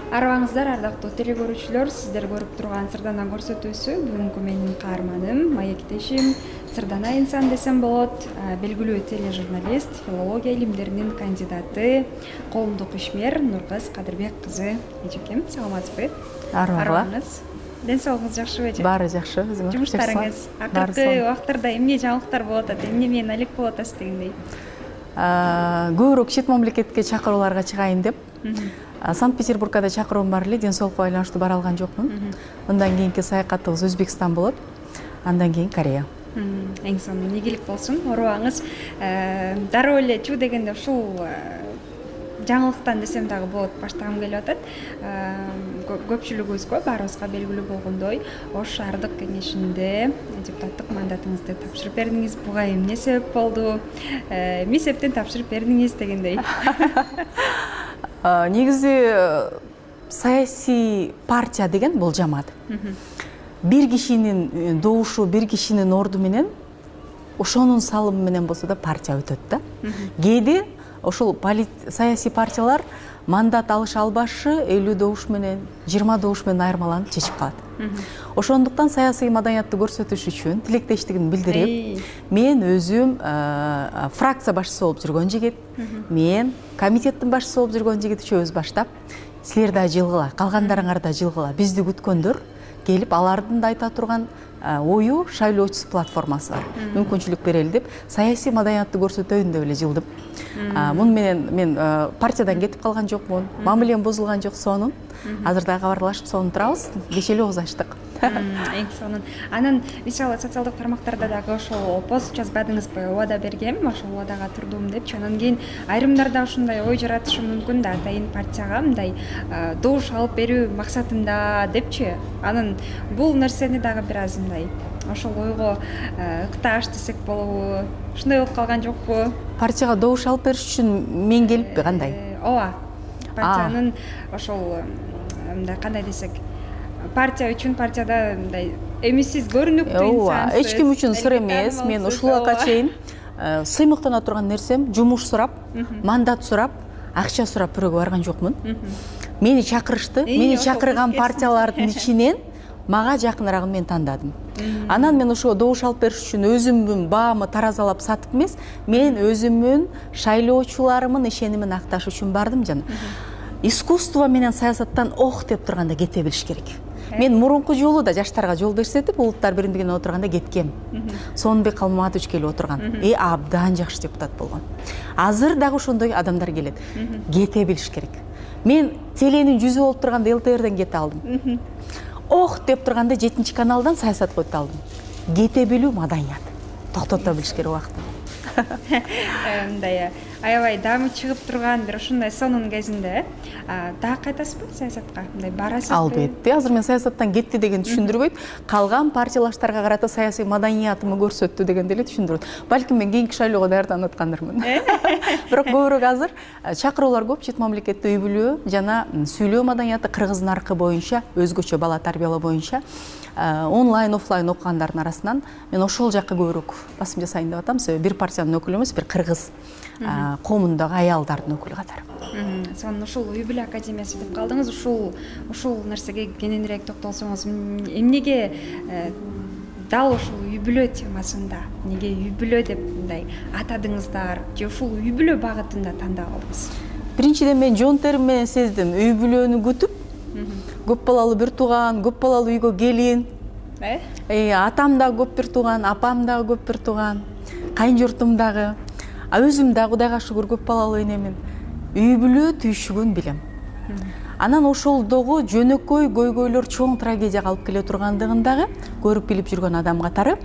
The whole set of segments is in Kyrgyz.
Арабаңыздар, ардактуу телекөрүүчүлөр, сиздер көрүп турган Сырдана көрсөтүүсү бүгүнкү менин каарманым, маектешим, Сырдана инсан десем болот, белгилүү тележурналист, филология илимдеринин кандидаты, коомдук ишмер Нуркыз Кадырбек кызы. Эжекем, саламатсызбы? Арабаңыз? Ден соолугуңуз жакшыбы эже? Баары жакшы. Жумуштарыңыз акыркы убактарда эмне жаңылыктар болуп атат, эмне менен алек болуп атасыз дегендей? Көбүрөөк чет мамлекетке чакырууларга чыгайын деп Санкт-Петербургда чакыруум бар эле, ден соолукка байланыштуу бара алган жокмун. Мындан кийинки саякатыбыз Өзбекстан болот, андан кийин Корея. Эң сонун ийгилик болсун. Оорубаңыз. Дароо эле чуу дегенде ушул жаңылыктан десем дагы болот, баштагым келип атат. Көпчүлүгүбүзгө, баарыбызга белгилүү болгондой, Ош шаардык кеңешинде депутаттык мандатыңызды тапшырып бердиңиз. Буга эмне себеп болду? Эмне себептен тапшырып бердиңиз дегендей? Негизи саясий партия деген бул жамаат. Бир кишинин добушу, бир кишинин орду менен, ошонун салымы менен болсо да партия өтөт да. Кээде ошол саясий партиялар мандат алыша албашы 50 добуш менен, 20 добуш менен айырмаланып чечип калат. Ошондуктан саясий маданиятты көрсөтүш үчүн тилектештигин билдирип, мен өзүм фракция башчысы болуп жүргөн жигит, мен комитеттин башчысы болуп жүргөн жигит үчөөбүз баштап, силер да жылгыла, калгандарыңар да жылгыла, бизди күткөндөр келип, алардын да айта турган ою шайлоочусу платформасы бар. Мүмкүнчүлүк берели деп, саясий маданиятты көрсөтөйүн деп эле жылдым. Муну менен мен партиядан кетип калган жокмун, мамилем бузулган жок сонун. Азыр дагы кабарлашып сонун турабыз, кечээ эле ооз ачтык. Эң сонун. Анан мисалы социалдык тармактарда дагы ошол пост жазбадыңызбы? Убада бергем, ошол убадага турдум депчи. Анан кийин айрымдарда ушундай ой жаратышы мүмкүн да, атайын партияга мындай добуш алып берүү максатында депчи. Анан бул нерсени дагы бир аз мындай ошол ойго ыкташ десек болобу? Ушундай болуп калган жокпу? Партияга добуш алып бериш үчүн мен келиппи, кандай? Ооба. Партиянын ошол мындай кандай десек, партия үчүн партияда мындай эмиссиз көрүнүктүү инсан. Эч ким үчүн сыр эмес. Мен ушул убакка чейин сыймыктана турган нерсем жумуш сурап, мандат сурап, акча сурап бирөөгө барган жокмун. Мени чакырышты. Мени чакырган партиялардын ичинен мага жакынырагын мен тандадым. Анан мен ошо добуш алып бериш үчүн өзүмдүн баамы таразалап сатып эмес, мен өзүмдүн шайлоочуларымдын ишенимин акташ үчүн бардым жана. Искусство менен саясаттан ох деп турганда кете билиш керек. Мен мурунку жолу да жаштарга жол берсетип, улуттар биримдигине отурганда кеткем. Сонунбек Калмаматович келип отурган. Абдан жакшы депутат болгон. Азыр дагы ошондой адамдар келет. Кете билиш керек. Мен теленин жүзү болуп турганда ЛТРден кете алдым. Ох деп турганда 7 каналдан саясатка өтө алдым. Кете билүү маданият. Токтото билиш керек убакытта. Мындай аябай дамып чыгып турган бир ушундай сонун кезинде дагы кайтасызбы саясатка? Мындай барасызбы? Албетте. Азыр мен саясаттан кетти деген түшүндүрбөйт. Калган партиялаштарга карата саясий маданиятымы көрсөттү дегенде эле түшүндүрөт. Балким мен кийинки шайлоого даярданып аткандырмын. Бирок көбүрөөк азыр чакыруулар көп, чет мамлекетте үй бүлүү жана сүйлөө маданияты, кыргыз наркы боюнча, өзгөчө бала тарбиялоо боюнча онлайн, офлайн окугандардын арасынан мен ошол жакка көбүрөөк басым жасайын деп атам. Себеби бир партиянын өкүлү эмес, бир кыргыз коомундагы аялдардын өкүлү катары. Сонун ушул үй бүлө академиясы деп калдыңыз. Ушул нерсеге кененирээк токтолсоңуз, эмнеге дал ушул үй бүлө темасында, эмнеге үй бүлө деп мындай атадыңыздар, же ушул үй бүлө багытында тандап алдыңыз? Биринчиден мен жон терим менен сездим, үй бүлөнү күтүп, көп балалуу бир тууган, көп балалуу үйгө келин. Атам да көп бир тууган, апам да көп бир тууган, кайын журтум дагы. Өзүм да Кудайга шүгүр көп балалуу энемин. Үй бүлө түйшүгүн билем. Анан ошолдогу жөнөкөй көйгөйлөр чоң трагедияга алып келе тургандыгын дагы көрүп билип жүргөн адам катары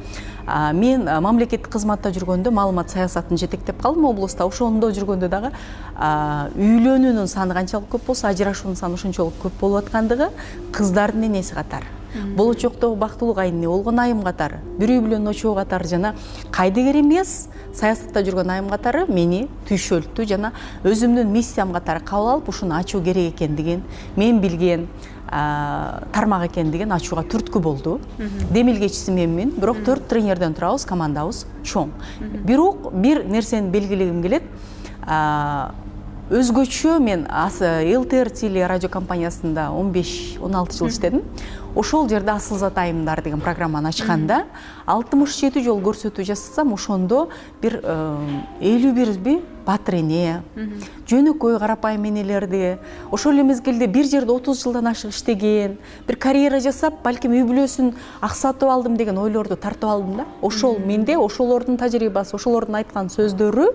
мен мамлекеттик кызматта жүргөндө маалымат саясатын жетектеп калдым облуста. Ошондо жүргөндө дагы үйлөнүүнүн саны канчалык көп болсо, ажырашуунун саны ошончолук көп болуп аткандыгы кыздардын энеси катары. Болочоктогу бактылуу кайын болгон айым катары, бир үй бүлөнүн очогу катары жана кайдыгер эмес саясатта жүргөн айым катары мени түйшөлтү жана өзүмдүн миссиям катары кабыл алып, ушуну ачуу керек экендигин, мен билген тармак экендигин ачууга түрткү болду. Демилгечиси менмин, бирок 4 тренерден турабыз, командабыз чоң. Бирок бир нерсени белгилегим келет. өзгөчө мен ЛТР теле радио компаниясында 15-16 жыл иштедим. Ошол жерде Асыл зат айымдар деген программаны ачканда 67 жол көрсөтүү жасасам, ошондо бир 51 батыр эне, жөнөкөй карапайым энелерди, ошол эле мезгилде бир жерде 30 жылдан ашык иштеген, бир карьера жасап, балким үй бүлөсүн аксатып алдым деген ойлорду тартып алдым да. Ошол менде ошолордун тажрыйбасы, ошолордун айткан сөздөрү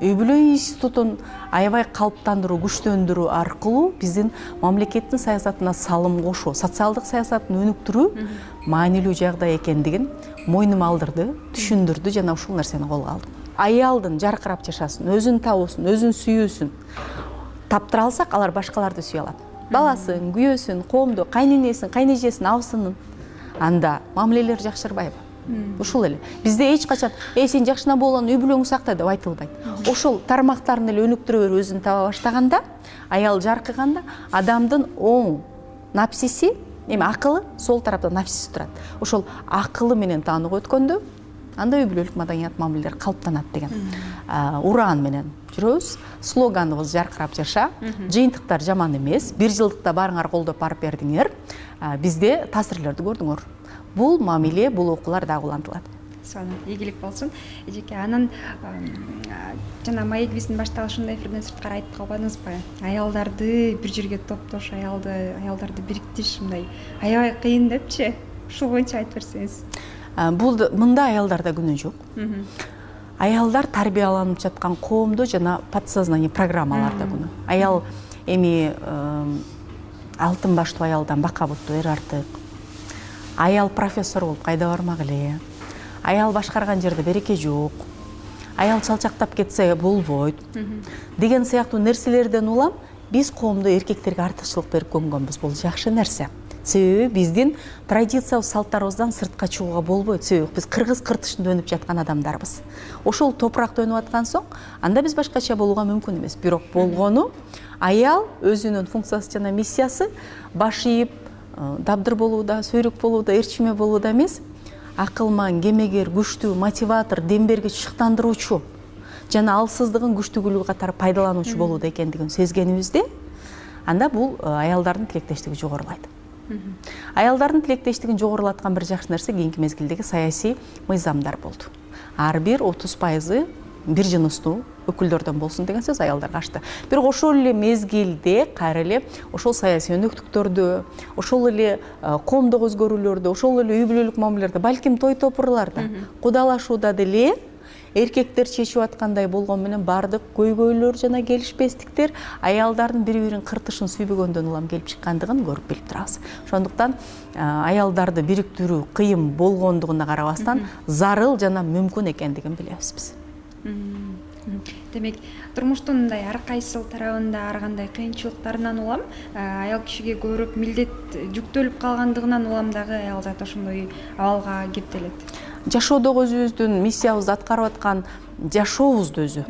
үй бүлө институтун аябай калыптандыруу, күчтөндүрүү аркылуу биздин мамлекеттин саясатына салым кошуу, социалдык саясатын өнүктүрүү маанилүү жагдай экендигин мойнума алдырды, түшүндүрдү жана ушул нерсени колго алдым. Аялдын жаркырап жашасын, өзүн табуусун, өзүн сүйүүсүн таптыра алсак, алар башкаларды сүйө алат. Баласын, күйөөсүн, коомду, кайненесин, кайнежесин, абысынын, анда мамилелер жакшырбайбы? Ушул эле. Бизде эч качан сен жакшына болгон үй бүлөңдү сакта деп айтылбайт. Ошол тармактарын эле өнүктүрө берип өзүн таба баштаганда, аял жаркыганда адамдын оң напсиси, акылы сол тарапта напсиси турат. Ошол акылы менен таанууга өткөндө анда үй бүлөлүк маданият мамилелер калыптанат деген ураан менен жүрөбүз. Слоганыбыз жаркырап жаша, жыйынтыктар жаман эмес, бир жылдыкта баарыңар колдоп барып бердиңер. Бизде таасирлерди көрдүңөр. Бул мамиле, бул окуулар дагы улантылат. Сонун, ийгилик болсун. Эжеке, анан жана маек биздин башталышында эфирден сырткары айтып калбадыңызбы? Аялдарды бир жерге топтош, аялдарды бириктириш мындай аябай кыйын депчи? Ушул боюнча айтып берсеңиз. Бул мында аялдарда күнөө жок. Аялдар тарбияланып жаткан коомдо жана подсознание программаларда күнөө. Аял алтын баштуу аялдан бака буттуу эр артык. Аял профессор болуп кайда бармак эле. Аял башкарган жерде береке жок. Аял чалчактап кетсе болбойт. Деген сыяктуу нерселерден улам биз коомдо эркектерге артыкчылык берип көнгөнбүз. Бул жакшы нерсе. Себеби биздин традициябыз, салттарыбыздан сыртка чыгууга болбойт. Себеби биз кыргыз кыртышында өнүп жаткан адамдарбыз. Ошол топуракта өнүп аткан соң, анда биз башкача болууга мүмкүн эмес. Бирок болгону аял өзүнүн функциясы жана миссиясы баш ийип, дабдыр болууда, сөйрөк болууда, эрчиме болууда эмес, акылман, кемегер, күчтүү, мотиватор, дем бергич, шыктандыруучу жана алсыздыгын күчтүүлүгү катары пайдалануучу болууда экендигин сезгенибизде, анда бул аялдардын тилектештиги жогорулайт. Аялдардын тилектештигин жогорулаткан бир жакшы нерсе кийинки мезгилдеги саясий мыйзамдар болду. Ар бир 30% бир жыныстуу өкүлдөрдөн болсун деген сөз аялдарга ашты. Бирок ошол эле мезгилде кайра эле ошол саясий өнөктүктөрдө, ошол эле коомдук өзгөрүүлөрдө, ошол эле үй бүлөлүк мамилелерде, балким той топурларда, кудалашууда деле эркектер чечип аткандай болгон менен бардык көйгөйлөр жана келишпестиктер аялдардын бири-бирин кыртышын сүйбөгөндөн улам келип чыккандыгын көрүп билип турабыз. Ошондуктан аялдарды бириктирүү кыйын болгондугуна карабастан зарыл жана мүмкүн экендигин билебиз биз. Демек, турмуштун мындай ар кайсыл тарабында ар кандай кыйынчылыктарынан улам аял кишиге көбүрөөк милдет жүктөлүп калгандыгынан улам дагы аял зат ошондой абалга кептелет. Жашоодогу өзүбүздүн миссиябызды аткарып аткан жашообузду өзү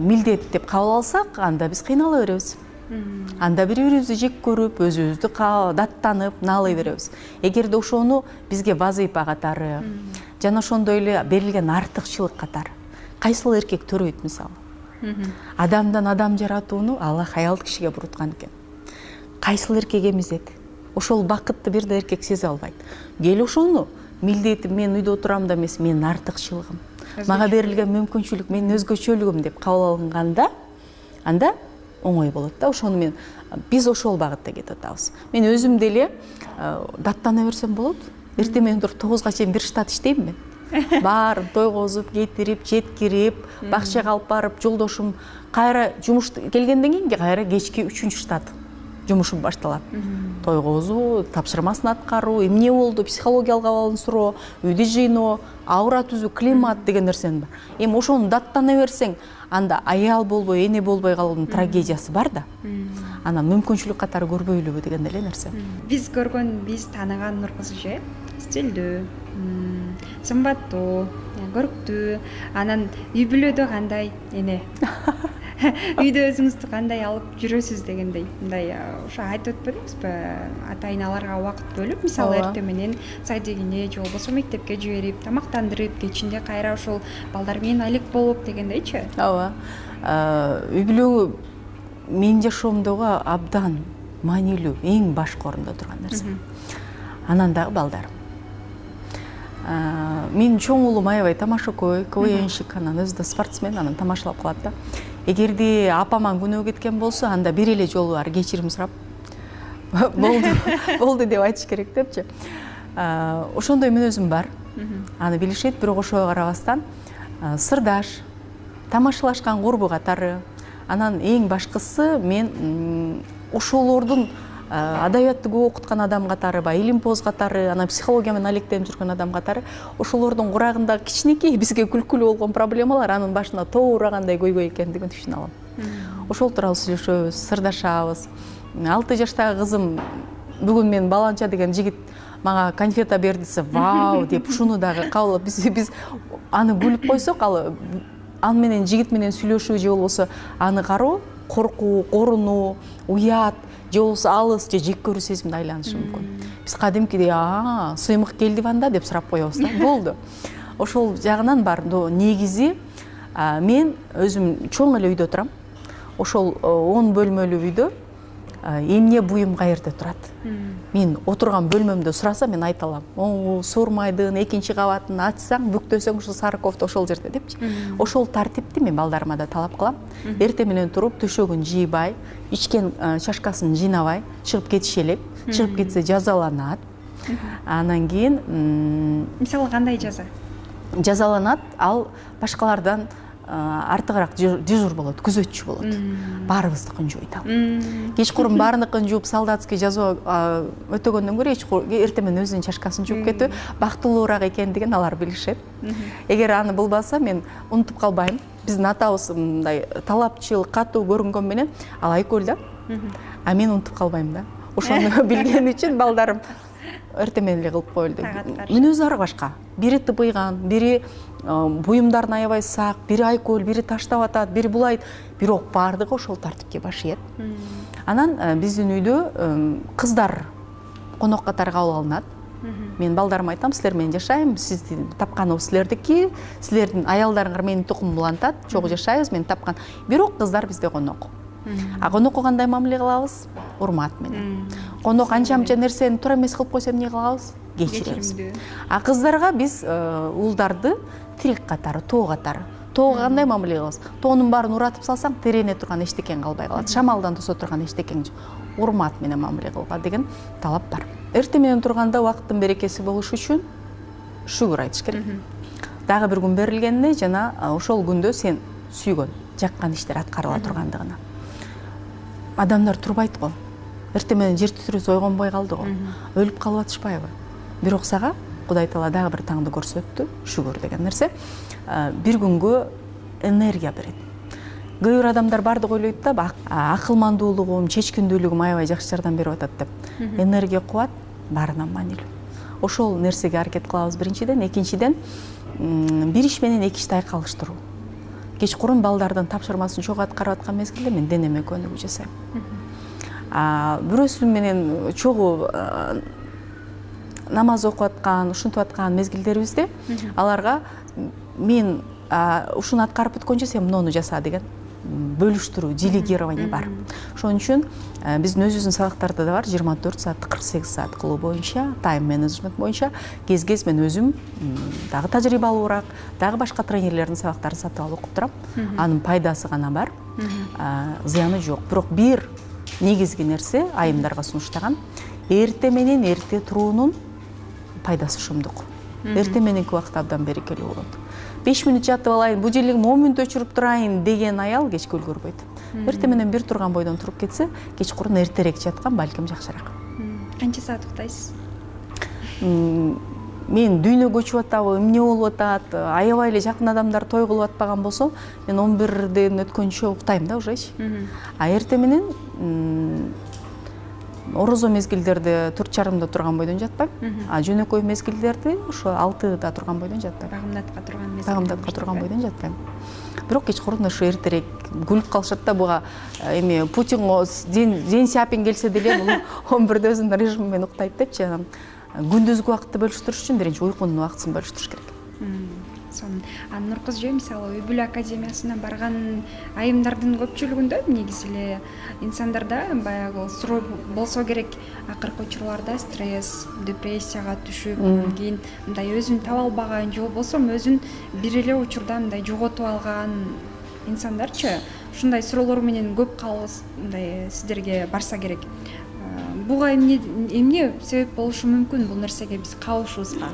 милдет деп кабыл алсак, анда биз кыйнала беребиз. Анда бири-бирибизди жек көрүп, өзүбүздү даттанып, наалай беребиз. Эгерде ошону бизге вазыйфа катары жана ошондой эле берилген артыкчылык катары кайсыл эркек төрөйт мисалы. Адамдан адам жаратууну Аллах аялды кишиге буруткан экен. Кайсыл эркек эмизет? Ошол бакытты бир да эркек сезе албайт. Кел ошону милдетим мен үйдө отурам да эмес, менин артыкчылыгым, мага берилген мүмкүнчүлүк, менин өзгөчөлүгүм деп кабыл алынганда, анда оңой болот да. Ошону биз ошол багытта кетип атабыз. Мен өзүм деле даттана берсем болот. Эртең менен туруп 9га чейин бир штат иштейм мен. Баарын тойгозуп, кетирип, жеткирип, бакчага алып барып, жолдошум кайра жумуш келгенден кийин кайра кечки 3-чү штат жумушум башталат. Тойгозуу, тапшырмасын аткаруу, эмне болду, психологиялык абалын суроо, үйдү жыйноо, аура түзүү, климат деген нерсени бар. Эми ошону даттана берсең, анда аял болбой, эне болбой калуунун трагедиясы бар да. Анан мүмкүнчүлүк катары көрбөйлүбү деген эле нерсе. Биз көргөн, биз тааныган Нуркыз эже стилдүү, сымбаттуу, көрктүү, анан үй бүлөдө кандай эне? үйдө өзүңүздү кандай алып жүрөсүз дегендей мындай ошо айтып өтпөдүңүзбү ата эналарга убакыт бөлүп мисалы эртең менен садигине же болбосо мектепке жиберип тамактандырып кечинде кайра ушул балдар менен алек болуп дегендейчи ооба үй бүлө менин жашоомдогу абдан маанилүү эң башкы орунда турган нерсе анан дагы балдарым менин чоң уулум аябай тамашакөй КВНщик анан өзү да спортсмен анан тамашалап калат да эгерде апаман күнөө кеткен болсо анда бир эле жолу бар кечирим сурап болду деп айтыш керек депчи ошондой мүнөзүм бар аны билишет бирок ошого карабастан сырдаш тамашалашкан курбу катары анан эң башкысы мен ошолордун адабиятты көп окуткан адам катары баягы илимпоз катары анан психология менен алектенип жүргөн адам катары ошолордун курагындагы кичинекей бизге күлкүлүү болгон проблемалар анын башына тоо урагандай көйгөй экендигин түшүнө алам ошол тууралуу сүйлөшөбүз сырдашабыз 6 жаштагы кызым бүгүн мен баланча деген жигит мага конфета берди десе вау деп ушуну дагы кабыл алып биз аны күлүп койсок ал менен жигит менен сүйлөшүү же болбосо аны кароо коркуу корунуу уят же болбосо алыс же жек көрүү сезимине айланышы мүмкүн биз кадимкидей сыймык келдиби анда деп сурап коебуз да болду ошол жагынан бар негизи мен өзүм чоң эле үйдө турам ошол 10 бөлмөлүү үйдө эмне буюм каерде турат мен отурган бөлмөмдө сураса мен айта алам суурмайдын 2 кабатын ачсаң бүктөсөң ушул сары кофта ошол жерде депчи ошол тартипти мен балдарыма да талап кылам эртең менен туруп төшөгүн жыйбай ичкен чашкасын жыйнабай чыгып кетиши элек чыгып кетсе жазаланат анан кийин мисалы кандай жаза жазаланат ал башкалардан артыгыраак дежур болот күзөтчү болот баарыбыздыкын жуйт ал кечкурун баарыныкын жууп солдатский жаза өтөгөндөн көрө эртең менен өзүнүн чашкасын жууп кетүү бактылуураак экендигин алар билишет эгер аны билбаса мен унутуп калбайм биздин атабыз мындай талапчыл катуу көрүнгөн менен ал айкөл да мен унутуп калбайм да ошону билген үчүн балдарым эртең менен эле кылып коелду мүнөзү ар башка бири тыпыйган бири буюмдарын аябай сак бири айкөл бири таштап атат бири булайт бирок баардыгы ошол тартипке баш ийет анан биздин үйдө кыздар конок катары кабыл алынат мен балдарыма айтам силер менен жашайм сиздин тапканыбыз силердики силердин аялдарыңар менин тукумумду улантат чогуу жашайбыз мен тапкан бирок кыздар бизде конок конокко кандай мамиле кылабыз урмат менен конок анча мынча нерсени туура эмес кылып койсо эмне кылабыз кечиребиз кыздарга биз уулдарды тирек катары тоо катары тоого кандай мамиле кылабыз тоонун баарын уратып салсаң тирене турган эчтекең калбай калат шамалдан тосо турган эчтекең урмат менен мамиле кылга деген талап бар эртең менен турганда убакыттын берекеси болуш үчүн шүгүр айтыш керек дагы бир күн берилгенине жана ошол күндө сен сүйгөн жаккан иштер аткарыла тургандыгына адамдар турбайт го эртең менен жер титирүүсү ойгонбой калды го өлүп калып атышпайбы бирок сага Кудай Таала дагы бир таңды көрсөттү шүгүр деген нерсе бир күнгө энергия берет көп бир адамдар баардыгы ойлойт да акылмандуулугум чечкиндүүлүгүм аябай жакшы жардам берип атат деп энергия кубат баарынан маанилүү ошол нерсеге аракет кылабыз биринчиден экинчиден бир иш менен эки ишти айкалыштыруу кечкурун балдардын тапшырмасын чогуу аткарып аткан мезгилде мен денеме көнүгүү жасайм бирөөсү менен чогуу намаз окуп аткан ушинтип аткан мезгилдерибизде аларга мен ушуну аткарып бүткөнчө сен муну жаса деген бөлүштүрүү делегирование бар ошон үчүн биздин өзүбүздүн сабактарда да бар 24 саат 48 саат кылуу боюнча тайм менеджмент боюнча кез кез мен өзүм дагы тажрыйбалуураак дагы башка тренерлердин сабактарын сатып алып окуп турам анын пайдасы гана бар зыяны жок бирок бир негизги нерсе айымдарга сунуштаган эртең менен эрте туруунун пайдасы шумдук эртең мененки убакыт абдан берекелүү болот 5 мүнөт жатып алайын бул желегим 10 мүнөт өчүрүп турайын деген аял кечке үлгөрбөйт эртең менен бир турган бойдон туруп кетсе кечкурун эртерээк жаткан балким жакшыраак канча саат уктайсыз мен дүйнө көчүп атабы эмне болуп атат аябай эле жакын адамдар той кылып атпаган болсо мен 11ден өткөнчө уктайм да ужечи эртең менен орозо мезгилдерде 4,5 турган бойдон жатпайм, а жөнөкөй мезгилдерди ошо 6 турган бойдон жатпайм. Багымдатка турган бойдон жатпайм. Бирок кечкурун ушу эртерээк күлүп калышат да, буга эми Путинго День Сяопин келсе деле бул 11-де өзүнүн режими менен уктайт депчи. Күндүзгү убакытты бөлүштүрүш үчүн биринчи уйкунун убактысын бөлүштүрүш керек. Нуркыз жөө мисалы үй бүлө академиясына барган айымдардын көпчүлүгүндө негизи эле инсандарда баягы суроо болсо керек, акыркы учурларда стресс, депрессияга түшүп, кийин мындай өзүн таба албаган же болбосо өзүн бир эле учурда мындай жоготуп алган инсандарчы ушундай суроолор менен көп калыс мындай сиздерге барса керек. Буга эмне себеп болушу мүмкүн бул нерсеге биз кабышыбызга?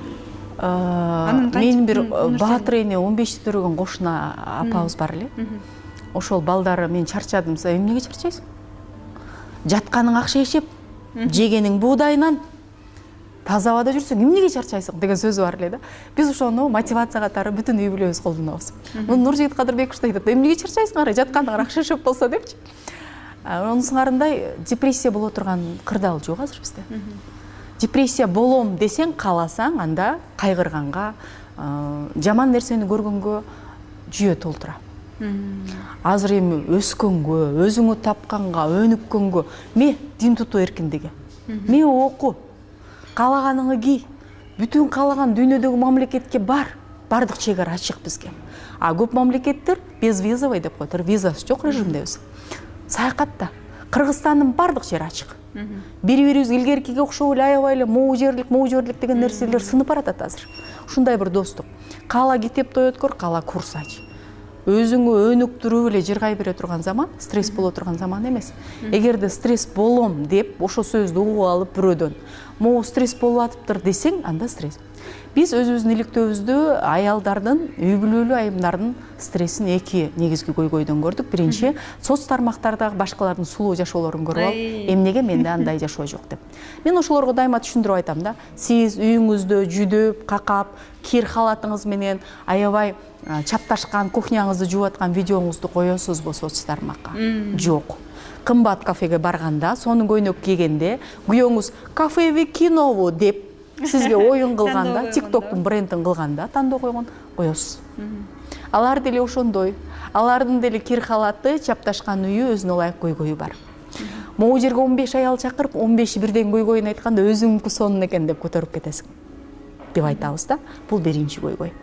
Мен бир Баатыр эне 15 төрөгөн кошуна апабыз бар эле. Ошол балдары мен чарчадым. Эмнеге чарчайсың? Жатканың акча ишеп, жегениң буудайынан, таза абада жүрсөң эмнеге чарчайсың деген сөзү бар эле да. Биз ошону мотивация катары бүтүн үй бүлөбүз колдонобуз. Муну Нуржигит Кадырбеков айтат, эмнеге чарчайсың, ара жатканың акча ишеп болсо депчи. Онун сыңарындай депрессия боло турган кырдаал жок азыр бизде. Депрессия болом десең, кааласаң, анда кайгырганга, жаман нерсени көргөнгө жүйө толтура. Азыр эми өскөнгө, өзүңү тапканга, өнүккөнгө, дин тутуу эркиндиги. Оку, каалаганыңы ки, бүтүн каалаган дүйнөдөгү мамлекетке бардык чегара ачык бизге. А көп мамлекеттер безвизовый деп коет, визасы жок режимдебиз. Саякатта Кыргызстандын бардык жери ачык. Бири-бирибиз илгеркиге окшоп эле аябай эле могу жерлик деген нерселер сынып баратат азыр. Ушундай бир достук. Каала китепти өткөр, каала курс ач. Өзүңү өнүктүрүп эле жыргай бере турган заман, стресс боло турган заман эмес. Эгерде стресс болом деп ошо сөздү угуп алып бирөөдөн, могу стресс болуп атыптыр десең, анда стресс. Биз өзүбүздүн иликтөөбүздө аялдардын, үй бүлөлүү айымдардын стрессин эки негизги көйгөйдөн көрдүк. Биринчи, соц тармактардагы башкалардын сулуу жашоолорун көрүп алып, эмнеге менде андай жашоо жок деп. Мен ошолорго дайыма түшүндүрүп айтам да. Сиз үйүңүздө жүдөп, какап, кир халатыңыз менен аябай чапташкан, кухняңызды жууп аткан видеоңузду коесузбу соц тармакка? Жок. Кымбат кафеге барганда, сонун көйнөк кийгенде, күйөөңүз кафеби, кинобу деп сизге оюн кылганда, TikToктун брендин кылганда тандоо койгон коесуз. Алар деле ошондой. Алардын деле кир халаты, чапташкан үйү өзүнө ылайык көйгөйү бар. Могу жерге 15 аял чакырып, 15 бирден көйгөйүн айтканда өзүңкү сонун экен деп көтөрүп кетесиң. Деп айтабыз да. Бул биринчи көйгөй.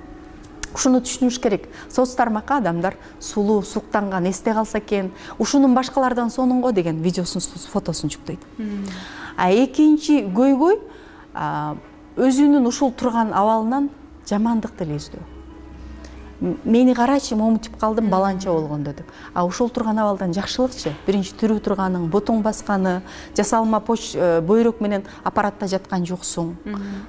Ушуну түшүнүш керек. Соц тармакка адамдар сулуу, суктанган, эсте калса экен, ушунун башкалардан сонунго деген видеосун, фотосун жүктөйт. А экинчи көйгөй өзүнүн ушул турган абалынан жамандык деле издөө. Мени карачы, момутуп калдым баланча болгондо деп. А ушул турган абалдан жакшылыкчы, биринчи тирүү турганың, бутуң басканы, жасалма бөйрөк менен аппаратта жаткан жоксуң,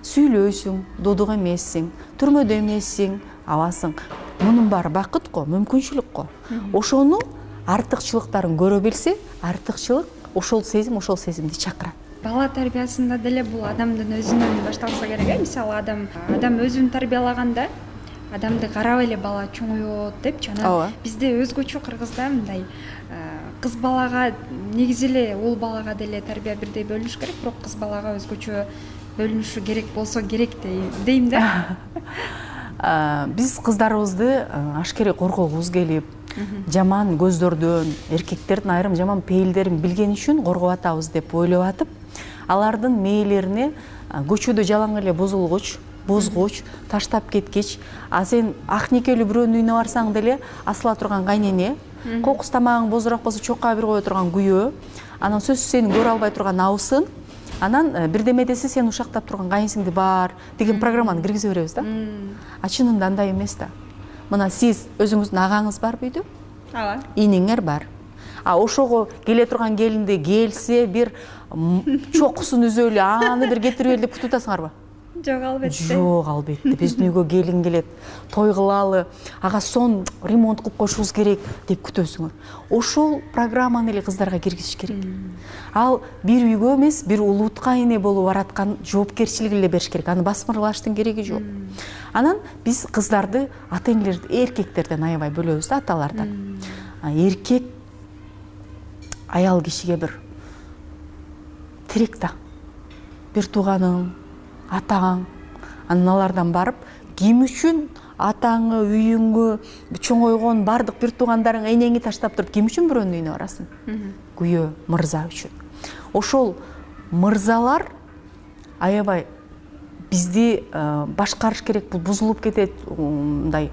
сүйлөйсүң, додук эмессиң, түрмөдө эмессиң, абасың. Мунун баары бакыт го, мүмкүнчүлүк го. Ошону артыкчылыктарын көрө билсе, артыкчылык ошол сезимди чакырат. Бала тарбиясында деле бул адамдын өзүнөн башталса керек. Мисалы адам өзүн тарбиялаганда адамды карап эле бала чоңоет депчи. Анан бизде өзгөчө Кыргызда мындай кыз балага негизи эле ул балага деле тарбия бирдей бөлүнүш керек, бирок кыз балага өзгөчө бөлүнүшү керек болсо керек дейм да. Биз кыздарыбызды ашкере коргогубуз келип, жаман көздөрдөн, эркектердин айрым жаман пейилдерин билген үчүн коргоп атабыз деп ойлоп атып, алардын мээлерине көчөдө жалаң эле бузгуч, таштап кеткич, а сен ак никелүү бирөөнүн үйүнө барсаң деле асыла турган кайнене, кокус тамагың бозураак болсо чокка бир кое турган күйөө, анан сөзсүз сени көрө албай турган абысын, анан бирдеме десе сени ушактап турган кайынсиңди бар деген программаны киргизе беребиз да. А чынында андай эмес да. Мына сиз өзүңүздүн агаңыз барбы үйдө? Ооба. Иниңер бар. А ошого келе турган келинди келсе бир чокусун үзөлү, аны бир кетирип деп күтүп атасыңарбы? Жок, албетте. Жок, албетте. Биздин үйгө келин келет, той кылалы, ага сон ремонт кылып коюшубуз керек деп күтөсүңөр. Ошол программаны эле кыздарга киргизиш керек. Ал бир үйгө эмес, бир улутка эне болуп бараткан жоопкерчилик эле бериш керек. Аны басмырлаштын кереги жок. Анан биз кыздарды, ата-энелерди, эркектерден аябай бөлөбүз да, аталардан. Эркек аял кишиге бир тирек да. Бир тууганың, атаң, аналардан барып, ким үчүн атаңы, үйүңгө, чоң ойгон бардык бир туугандарың энеңи таштап туруп, ким үчүн бирөөнүн үйүнө барасың? Күйөө, мырза үчүн. Ошол мырзалар аябай бизди башкарыш керек, бул бузулуп кетет, мындай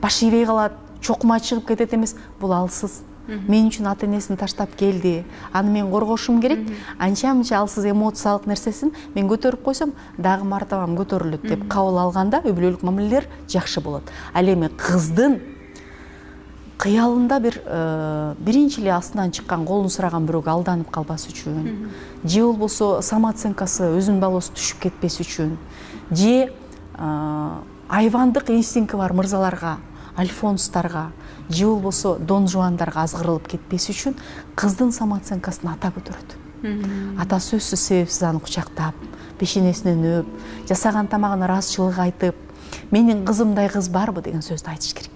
баш ийбей калат, чокума чыгып кетет эмес, бул алсыз. Мен үчүн ата энесин таштап келди, аны мен коргошум керек. Анча-мынча алсыз эмоциялык нерсесин мен көтөрүп койсом, дагы мартабам көтөрүлөт деп кабыл алганда үй бүлөлүк мамилелер жакшы болот. Ал эми кыздын кыялында биринчи эле астынан чыккан колун сураган бирөөгө алданып калбас үчүн, же болбосо самооценкасы өзүнүн балоосу түшүп кетпес үчүн, же айвандык инстинкти бар мырзаларга, альфонстарга, же болбосо дон жуандарга азгырылып кетпес үчүн кыздын самооценкасын ата көтөрөт. Ата сөзсүз себепсиз аны кучактап, пешенесинен өп, жасаган тамагына ыраазычылык айтып, менин кызымдай кыз барбы деген сөздү айтыш керек.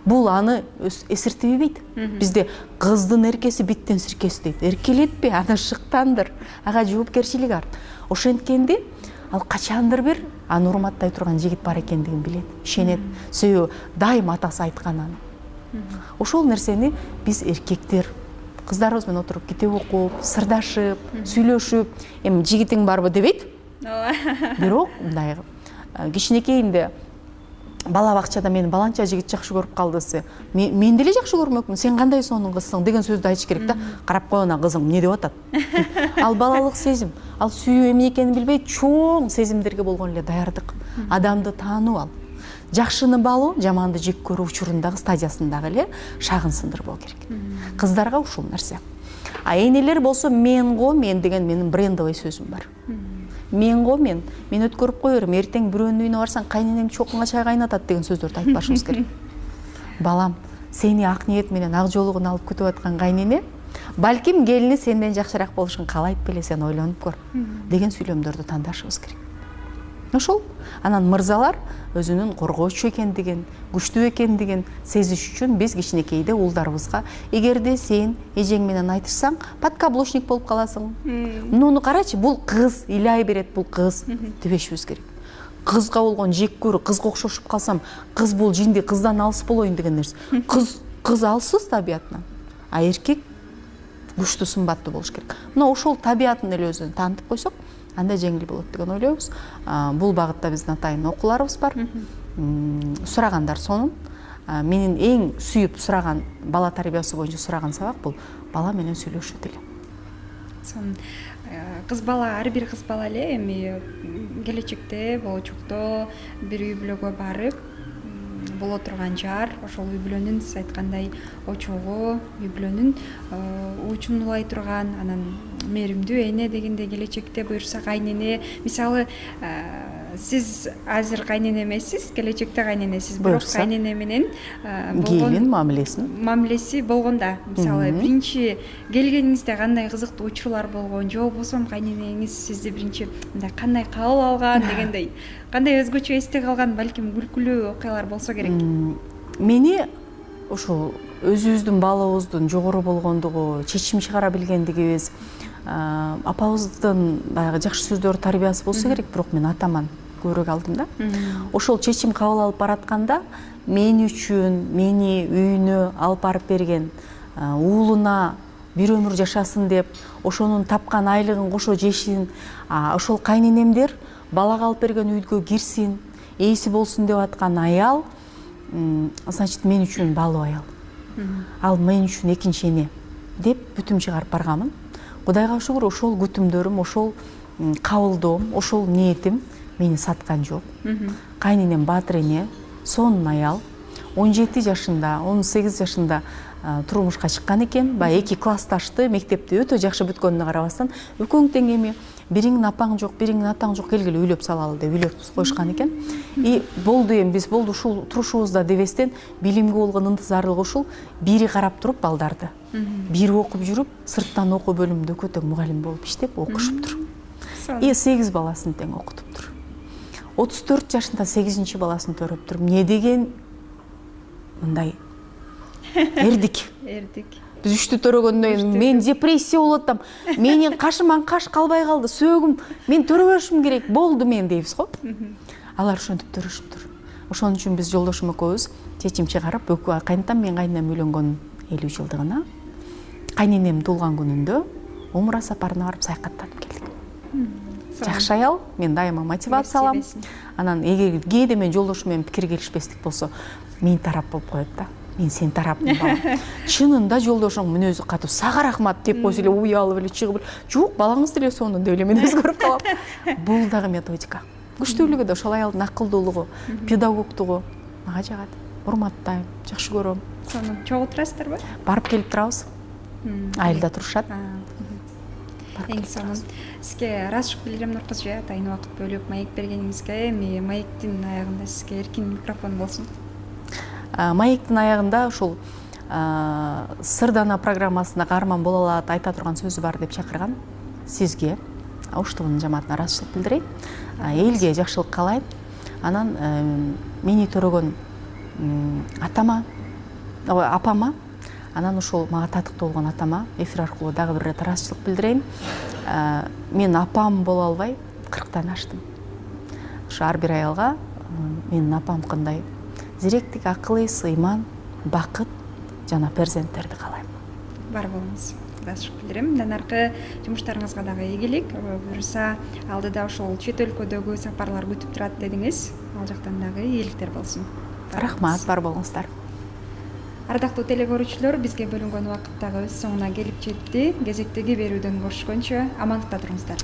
Бул аны эсиртебейт. Бизде кыздын эркеси биттин сиркеси дейт. Эркелетпе, аны шыктандыр, ага жоопкерчилик бар. Ошенткенде ал качандыр бир аны урматтай турган жигит бар экендигин билет, ишенет. Себеби дайым атасы айткан аны. Ошол нерсени биз эркектер кыздарыбыз менен отуруп китеп окуп, сырдашып, сүйлөшүп, эми жигитиң барбы дебейт. Бирок мындай кичинекейинде бала бакчада мени баланча жигит жакшы көрүп калды десе, мен деле жакшы көрмөкмүн, сен кандай сонун кызсың деген сөздү айтыш керек да. Карап кой ана кызың эмне деп атат. Ал балалык сезим, ал сүйүү эмне экенин билбей, чоң сезимдерге болгон эле даярдык. Адамды таануу ал. Жакшыны балуу, жаманды жек көрүү учурундагы стадиясындагы эле шагын сындырбоо керек. Кыздарга ушул нерсе. А энелер болсо мен деген менин брендовый сөзүм бар. Мен өткөрүп коерм, эртең бирөөнүн үйүнө барсаң кайненең чокуңа чай кайнатат деген сөздөрдү айтпашыбыз керек. Балам, сени ак ниет менен ак жолугун алып күтүп аткан кайнене, балким келини сенден жакшыраак болушун каалайт беле, сен ойлонуп көр деген сүйлөмдөрдү тандашыбыз керек. Ошол анан мырзалар өзүнүн коргоочу экендигин, күчтүү экендигин сезиш үчүн биз кичинекейде уулдарыбызга эгерде сен эжең менен айтышсаң, подкаблучник болуп каласың. Муну карачы, бул кыз илай берет, бул кыз дебешибиз керек. Кызга болгон жек көрүү, кызга окшошуп калсам, кыз бул жинди, кыздан алыс болоюн деген нерсе. Кыз алсыз табиятынан, а эркек күчтүү, сымбаттуу болуш керек. Мына ошол табиятын эле өзүн таанытып койсок, анда жеңил болот деген ойлойбуз. Бул багытта биздин атайын окууларыбыз бар. Сурагандар сонун. Менин эң сүйүп сураган бала тарбиясы боюнча сураган сабак бул бала менен сүйлөшүү тили. Сонун. Кыз бала, ар бир кыз бала эле эми келечекте, болочокто бир үй бүлөгө барып боло турган жар, ошол үй бүлөнүн сиз айткандай очогу, үй бүлөнүн учун улай турган, анан мээримдүү эне дегенде келечекте буюрса кайнене. Мисалы, сиз азыр кайнене эмессиз, келечекте кайненесиз, бирок кайнене менен келин мамилеси болгонда, мисалы, биринчи келгениңизде кандай кызыктуу учурлар болгон, же болбосо кайненеңиз сизди биринчи мындай кандай кабыл алган дегендей, кандай өзгөчө эсте калган, балким күлкүлүү окуялар болсо керек. Мени ушул өзүбүздүн балабыздын жогору болгондугу, чечим чыгара билгендигибиз, апабыздын баягы жакшы сөздөр тарбиясы болсо керек, бирок мен атаман көрөк алдым да. Ошол чечим кабыл алып баратканда мен үчүн, мени үйүнө алып барып берген, уулуна бир өмүр жашасын деп, ошонун тапкан айлыгын кошо жешин, ошол кайненемдер балага алып берген үйгө кирсин, ээси болсун деп аткан аял, значит, мен үчүн балуу аял. Ал мен үчүн экинчи эне деп бүтүм чыгарып барганмын. Кудайга шүгүр, ошол күтүмдөрүм, ошол кабылдоом, ошол ниетим мени саткан жок. Кайненем баатыр эне, сонун аял, 17 жашында, 18 жашында турмушка чыккан экен. Баягы 2 классташты, мектепте өтө жакшы бүткөнүнө карабастан, экөөң тең эми, бириңдин апаң жок, бириңдин атаң жок, келгиле үйлөп салалы деп үйлөп коюшкан экен. И болду эми, биз болду ушул турушубузда дебестен билимге болгон ынтызарлык ушул, бири карап туруп балдарды. Бири окуп жүрүп, сырттан окуу бөлүмүндө көтөң мугалим болуп иштеп окушуптур. И 8 баласын тең окутуптур. 34 жашында 8-чи баласын төрөптүр. Эмне деген мындай эрдик. Биз 3-тү төрөгөндөн кийин мен депрессия болуп атам. Менин кашыман каш калбай калды, сөөгүм, мен төрөбөшүм керек, болду мен дейбиз го. Алар ошентип төрөшүптүр. Ошон үчүн биз жолдошум экөөбүз чечим чыгарып, кайнатам мен кайненем үйлөнгөн 50 жылдыгына, кайненем туулган күнүндө Умра сапарына барып саякаттанып келдик. Жакшы аял, мен дайыма мотивация алам. Анан эгер кээде мен жолдошум менен пикир келишпестик болсо, мен тарап болуп коет да. Мен сен тарапым балам. Чынында жолдошуң мүнөзү катуу, сага рахмат деп койсо эле уялып эле чыгып эле, жок, балаңыз деле сону деп эле мен өзгөрүп калам. Бул дагы методика. Күчтүүлүгү да ошол аялдын акылдуулугу, педагогтугу мага жагат. Урматтайм, жакшы көрөм. Сону чогуу турасыздарбы? Барып келип турабыз. Айылда турушат. Эң сонун. Сизге ыраазычылык билдирем Нуркызжы, атайын убакыт бөлүп маек бергениңизге. Эми маектин аягында сизге эркин микрофон болсун. Маектин аягында ушул Сырдана программасына каарман боло алат, айта турган сөзү бар деп чакырган сизге, Уштубунун жамаатына ыраазычылык билдирейм. Элге жакшылык каалайм. Анан мени төрөгөн апама, анан ушул мага татыктуу болгон атама эфир аркылуу дагы бир ирет ыраазычылык билдирейм. Мен апам боло албай 40-тан аштым. Ошо ар бир аялга менин апам кандай зиректик, акыл эс, ыйман, бакыт жана перзенттерди каалайм. Бар болуңуз. Ыраазычылык билдирем. Мындан аркы жумуштарыңызга дагы ийгилик. Буюрса, алдыда ошол чет өлкөдөгү сапарлар күтүп турат дедиңиз. Ал жактан дагы ийгиликтер болсун. Рахмат, бар болуңуздар. Ардактуу теле көрүүчүлөр, бизге бөлүнгөн убакыт дагы өз соңуна келип жетти. Кезектеги берүүдөн көрүшкөнчө амандыкта туруңуздар.